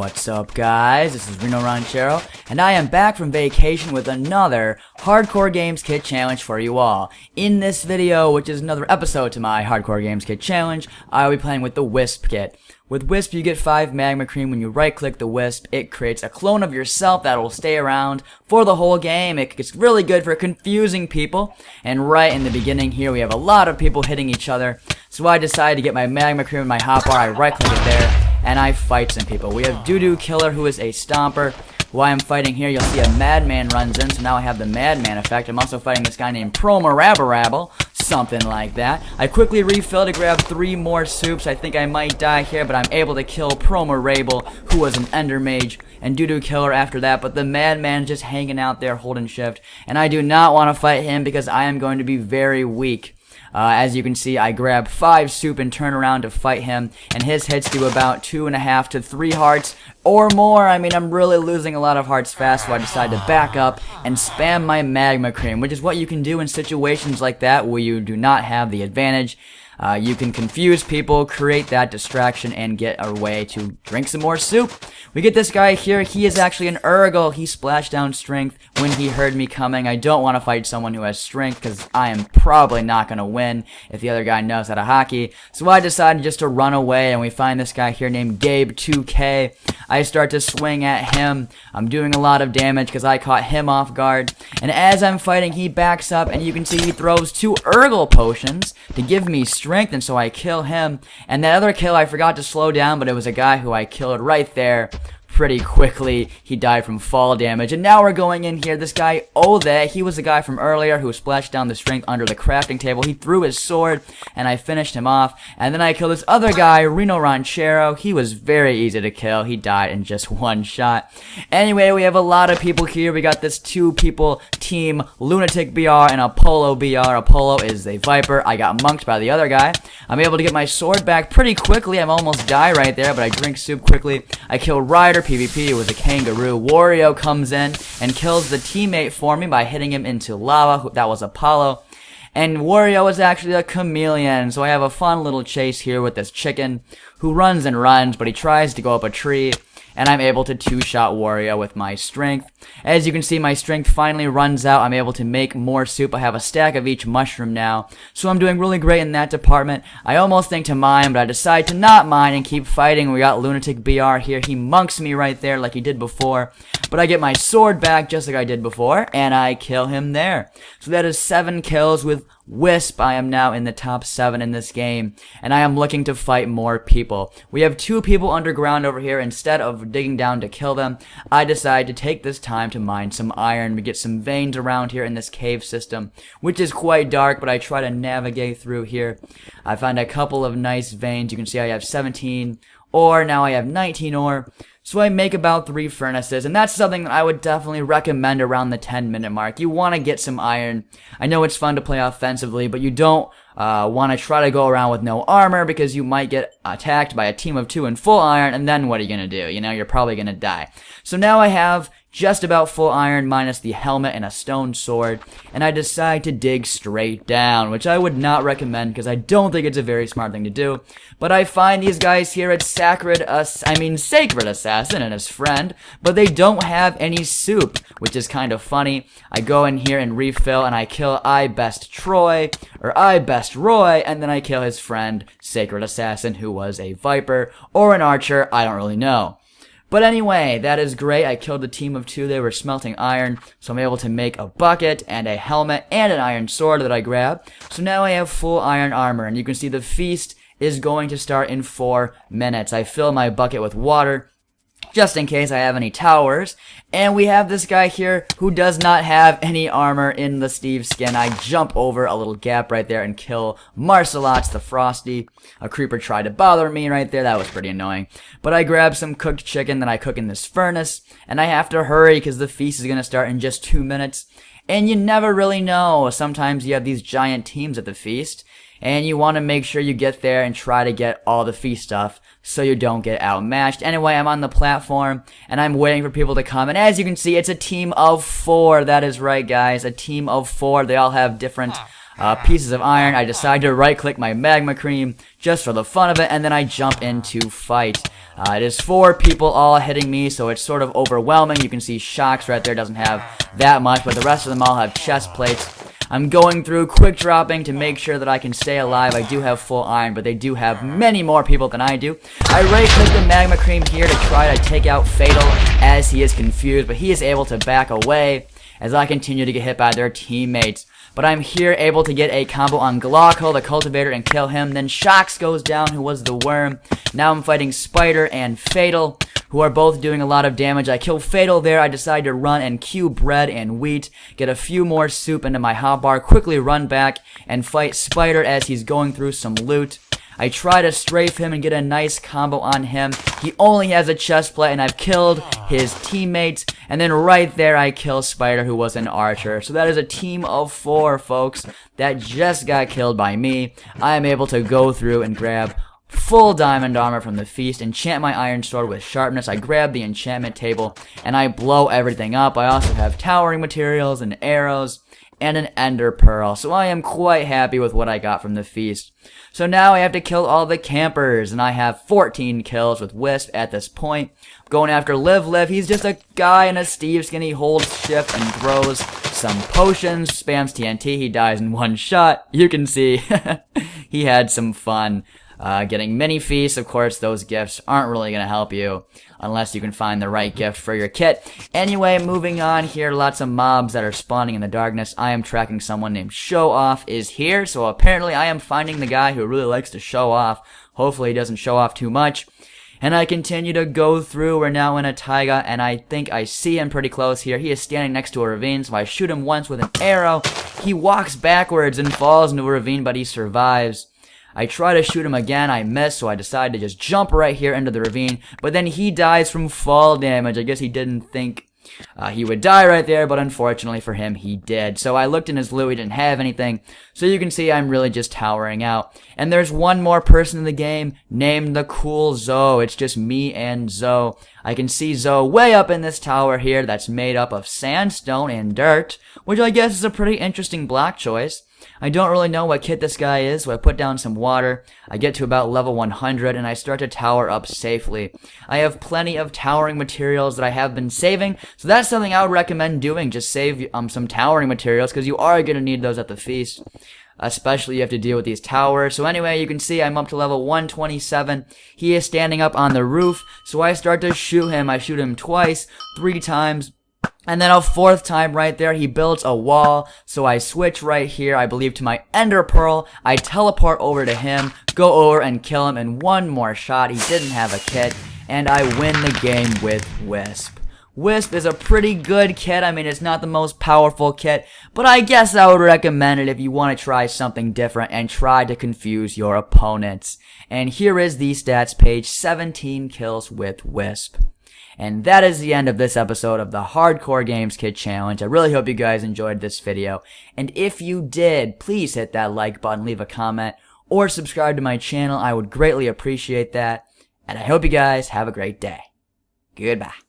What's up, guys? This is rinoranchero, and I am back from vacation with another Hardcore Games Kit challenge for you all. In this video, which is another episode to my Hardcore Games Kit challenge, I will be playing with the Wisp Kit. With Wisp, you get 5 magma cream. When you right-click the Wisp, it creates a clone of yourself that will stay around for the whole game. It's really good for confusing people. And right in the beginning here, we have a lot of people hitting each other. So I decided to get my magma cream in my hotbar. I right-click it there, and I fight some people. We have Doo-Doo Killer, who is a stomper. While I'm fighting here, you'll see a madman runs in, so now I have the madman effect. I'm also fighting this guy named Promarabbarabble, something like that. I quickly refill to grab 3 more soups. I think I might die here, but I'm able to kill Promarabble, who was an ender mage, and Doo-Doo Killer after that, but the madman's just hanging out there holding shift, and I do not want to fight him because I am going to be very weak. As you can see, I grab 5 soup and turn around to fight him, and his hits do about 2.5 to 3 hearts or more. I mean, I'm really losing a lot of hearts fast, so I decide to back up and spam my magma cream, which is what you can do in situations like that where you do not have the advantage. You can confuse people, create that distraction, and get a way to drink some more soup. We get this guy here. He is actually an Urgle. He splashed down strength when he heard me coming. I don't want to fight someone who has strength because I am probably not going to win if the other guy knows how to hockey. So I decided just to run away, and we find this guy here named Gabe2K. I start to swing at him. I'm doing a lot of damage because I caught him off guard. And as I'm fighting, he backs up, and you can see he throws 2 Urgle potions to give me strength. And so I kill him, and that other kill I forgot to slow down, but it was a guy who I killed right there pretty quickly. He died from fall damage, and now we're going in here. This guy Ode, he was the guy from earlier who splashed down the strength under the crafting table. He threw his sword, and I finished him off, and then I killed this other guy, rinoranchero. He was very easy to kill. He died in just 1 shot. Anyway, we have a lot of people here. We got this 2-people team, Lunatic BR and Apollo BR. Apollo is a Viper. I got monked by the other guy. I'm able to get my sword back pretty quickly. I'm almost die right there, but I drink soup quickly. I kill Ryder PvP. It was a kangaroo. Wario comes in and kills the teammate for me by hitting him into lava. That was Apollo. And Wario is actually a chameleon, so I have a fun little chase here with this chicken who runs and runs, but he tries to go up a tree, and I'm able to 2-shot Wario with my strength. As you can see, my strength finally runs out. I'm able to make more soup. I have a stack of each mushroom now, so I'm doing really great in that department. I almost think to mine, but I decide to not mine and keep fighting. We got Lunatic BR here. He monks me right there like he did before, but I get my sword back just like I did before, and I kill him there. So that is 7 kills with Wisp. I am now in the top 7 in this game, and I am looking to fight more people. We have 2 people underground over here. Instead of digging down to kill them, I decide to take this time to mine some iron. We get some veins around here in this cave system, which is quite dark, but I try to navigate through here. I find a couple of nice veins. You can see I have 17 ore, now I have 19 ore. So I make about 3 furnaces, and that's something that I would definitely recommend around the 10-minute mark. You want to get some iron. I know it's fun to play offensively, but you don't want to try to go around with no armor because you might get attacked by a team of 2 in full iron, and then what are you going to do? You know, you're probably going to die. So now I have just about full iron minus the helmet and a stone sword, and I decide to dig straight down, which I would not recommend because I don't think it's a very smart thing to do. But I find these guys here at Sacred Assassin and his friend, but they don't have any soup, which is kind of funny. I go in here and refill, and I kill I Best Troy, or I Best Roy, and then I kill his friend, Sacred Assassin, who was a Viper, or an Archer, I don't really know. But anyway, that is great. I killed a team of 2. They were smelting iron, so I'm able to make a bucket and a helmet and an iron sword that I grab. So now I have full iron armor, and you can see the feast is going to start in 4 minutes. I fill my bucket with water, just in case I have any towers. And we have this guy here who does not have any armor in the Steve skin. I jump over a little gap right there and kill Marcelots the Frosty. A creeper tried to bother me right there. That was pretty annoying. But I grab some cooked chicken that I cook in this furnace, and I have to hurry because the feast is going to start in just 2 minutes. And you never really know. Sometimes you have these giant teams at the feast, and you want to make sure you get there and try to get all the feast stuff so you don't get outmatched. Anyway, I'm on the platform, and I'm waiting for people to come, and as you can see, it's a team of 4. That is right, guys, a team of 4. They all have different pieces of iron. I decide to right-click my magma cream just for the fun of it, and then I jump in to fight. It is 4 people all hitting me, so it's sort of overwhelming. You can see Shocks right there doesn't have that much, but the rest of them all have chest plates. I'm going through quick dropping to make sure that I can stay alive. I do have full iron, but they do have many more people than I do. I right-click the magma cream here to try to take out Fatal as he is confused, but he is able to back away as I continue to get hit by their teammates. But I'm here able to get a combo on Glauco, the cultivator, and kill him. Then Shocks goes down, who was the worm. Now I'm fighting Spider and Fatal, who are both doing a lot of damage. I kill Fatal there. I decide to run and queue bread and wheat, get a few more soup into my hotbar, quickly run back and fight Spider as he's going through some loot. I try to strafe him and get a nice combo on him. He only has a chest plate, and I've killed his teammates. And then right there, I kill Spider, who was an archer. So that is a team of 4, folks, that just got killed by me. I am able to go through and grab full diamond armor from the feast, enchant my iron sword with sharpness. I grab the enchantment table, and I blow everything up. I also have towering materials and arrows and an ender pearl, so I am quite happy with what I got from the feast. So now I have to kill all the campers, and I have 14 kills with Wisp at this point. I'm going after Liv. He's just a guy in a Steve skin. He holds shift and throws some potions, spams TNT. He dies in 1 shot. You can see he had some fun. Getting mini feasts, of course, those gifts aren't really going to help you unless you can find the right gift for your kit. Anyway, moving on here, lots of mobs that are spawning in the darkness. I am tracking someone named Show Off is here, so apparently I am finding the guy who really likes to show off. Hopefully he doesn't show off too much. And I continue to go through. We're now in a taiga, and I think I see him pretty close here. He is standing next to a ravine, so I shoot him once with an arrow. He walks backwards and falls into a ravine, but he survives. I try to shoot him again, I miss, so I decide to just jump right here into the ravine, but then he dies from fall damage. I guess he didn't think he would die right there, but unfortunately for him, he did. So I looked in his loot, he didn't have anything, so you can see I'm really just towering out. And there's one more person in the game named the Cool Zoe. It's just me and Zoe. I can see Zoe way up in this tower here that's made up of sandstone and dirt, which I guess is a pretty interesting block choice. I don't really know what kit this guy is, so I put down some water. I get to about level 100, and I start to tower up safely. I have plenty of towering materials that I have been saving, so that's something I would recommend doing. Just save some towering materials, because you are going to need those at the feast. Especially you have to deal with these towers. So anyway, you can see I'm up to level 127. He is standing up on the roof, so I start to shoot him. I shoot him twice, 3 times. And then a 4th time right there, he builds a wall, so I switch right here, I believe, to my ender pearl. I teleport over to him, go over and kill him in 1 more shot. He didn't have a kit, and I win the game with Wisp. Wisp is a pretty good kit. I mean, it's not the most powerful kit, but I guess I would recommend it if you want to try something different and try to confuse your opponents. And here is the stats page, 17 kills with Wisp. And that is the end of this episode of the Hardcore Games Kit Challenge. I really hope you guys enjoyed this video. And if you did, please hit that like button, leave a comment, or subscribe to my channel. I would greatly appreciate that. And I hope you guys have a great day. Goodbye.